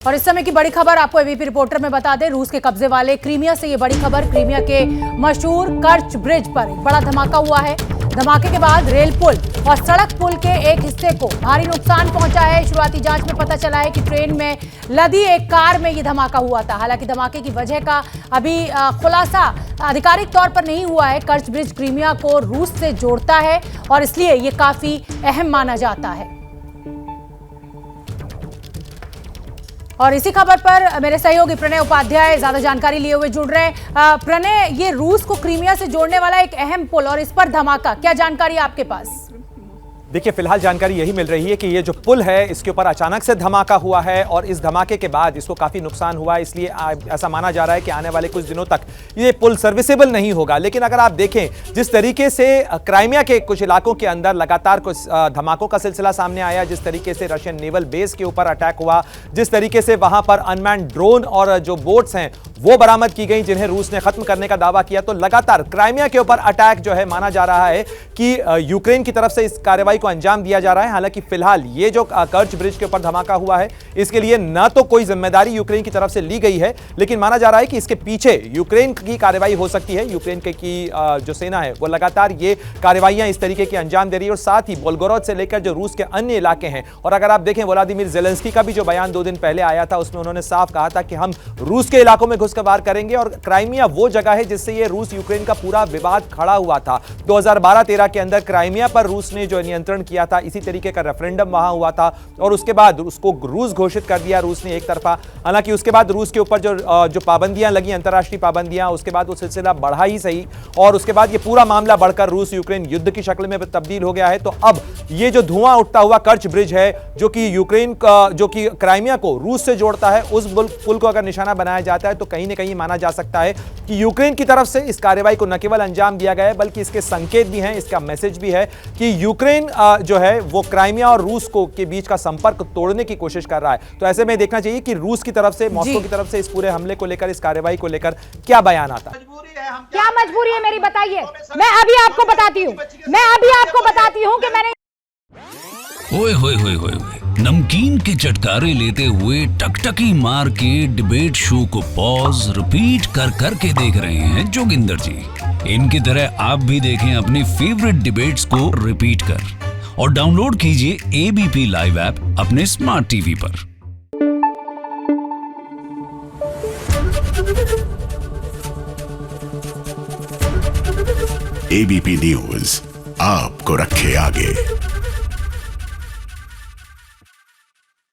और इस समय की बड़ी खबर आपको एबीपी रिपोर्टर में बता दें, रूस के कब्जे वाले क्रीमिया से ये बड़ी खबर। क्रीमिया के मशहूर कर्च ब्रिज पर एक बड़ा धमाका हुआ है। धमाके के बाद रेल पुल और सड़क पुल के एक हिस्से को भारी नुकसान पहुंचा है। शुरुआती जांच में पता चला है कि ट्रेन में लदी एक कार में ये धमाका हुआ था। हालांकि धमाके की वजह का अभी खुलासा आधिकारिक तौर पर नहीं हुआ है। कर्च ब्रिज क्रीमिया को रूस से जोड़ता है और इसलिए ये काफी अहम माना जाता है। और इसी खबर पर मेरे सहयोगी प्रणय उपाध्याय ज्यादा जानकारी लिए हुए जुड़ रहे हैं। प्रणय, ये रूस को क्रीमिया से जोड़ने वाला एक अहम पुल और इस पर धमाका, क्या जानकारी है आपके पास? देखिए, फिलहाल जानकारी यही मिल रही है कि ये जो पुल है इसके ऊपर अचानक से धमाका हुआ है और इस धमाके के बाद इसको काफी नुकसान हुआ है। इसलिए ऐसा माना जा रहा है कि आने वाले कुछ दिनों तक ये पुल सर्विसेबल नहीं होगा। लेकिन अगर आप देखें जिस तरीके से क्राइमिया के कुछ इलाकों के अंदर लगातार कुछ धमाकों का सिलसिला सामने आया, जिस तरीके से रशियन नेवल बेस के ऊपर अटैक हुआ, जिस तरीके से वहां पर अनमैन्ड ड्रोन और जो बोट्स हैं वो बरामद की गई जिन्हें रूस ने खत्म करने का दावा किया, तो लगातार क्राइमिया के ऊपर अटैक जो है माना जा रहा है कि यूक्रेन की तरफ से इस कार्रवाई को अंजाम दिया जा रहा है। हालांकि फिलहाल ये जो कर्च ब्रिज के ऊपर धमाका हुआ है इसके लिए न तो कोई जिम्मेदारी यूक्रेन की तरफ से ली गई है, लेकिन माना जा रहा है कि इसके पीछे यूक्रेन की कार्रवाई हो सकती है। यूक्रेन की जो सेना है वो लगातार ये कार्रवाइयां इस तरीके की अंजाम दे रही है और साथ ही बोल्गोरोद से लेकर जो रूस के अन्य इलाके हैं। और अगर आप देखें व्लादिमीर ज़ेलेंस्की का भी जो बयान 2 दिन पहले आया था उसमें उन्होंने साफ कहा था कि हम रूस के इलाकों में घुसपैठ करेंगे। और क्राइमिया वो जगह है जिससे ये रूस यूक्रेन का पूरा विवाद खड़ा हुआ था। 2012-13 के अंदर क्राइमिया पर रूस ने जो नियंत्रण किया था, इसी तरीके का रेफरेंडम वहां हुआ था और उसके बाद उसको रूस घोषित कर दिया रूस ने एक तरफा। हालांकि उसके बाद रूस के ऊपर जो पाबंदियां लगी, अंतर्राष्ट्रीय पाबंदियां, उसके बाद वो सिलसिला बढ़ा ही सही और उसके बाद ये पूरा मामला बढ़कर रूस यूक्रेन युद्ध की शक्ल में तब्दील हो गया है। तो अब ये जो धुआं उठता हुआ कर्च ब्रिज है जो कि यूक्रेन का जो कि क्राइमिया को रूस से जोड़ता है, उस पुल को अगर निशाना बनाया जाता है तो कहीं ना कहीं माना जा सकता है कि यूक्रेन की तरफ से इस कार्रवाई को न केवल अंजाम दिया गया है बल्कि इसके संकेत भी हैं, इसका मैसेज भी है कि यूक्रेन जो है वो क्राइमिया और रूस को के बीच का संपर्क तोड़ने की कोशिश कर रहा है। तो ऐसे में देखना चाहिए कि रूस की तरफ से, मॉस्को की तरफ से इस पूरे हमले को लेकर, इस कार्रवाई को लेकर क्या बयान आता है। क्या मजबूरी है मेरी, बताइए। मैं अभी आपको बताती हूँ कि मैंने ओए होए होए होए नमकीन के चटकारे लेते हुए टकटकी मार के डिबेट शो को पॉज रिपीट कर करके देख रहे हैं जोगिंदर जी। इनकी तरह आप भी देखें अपनी फेवरेट डिबेट्स को रिपीट कर और डाउनलोड कीजिए एबीपी लाइव ऐप अपने स्मार्ट टीवी पर। एबीपी न्यूज आपको रखे आगे।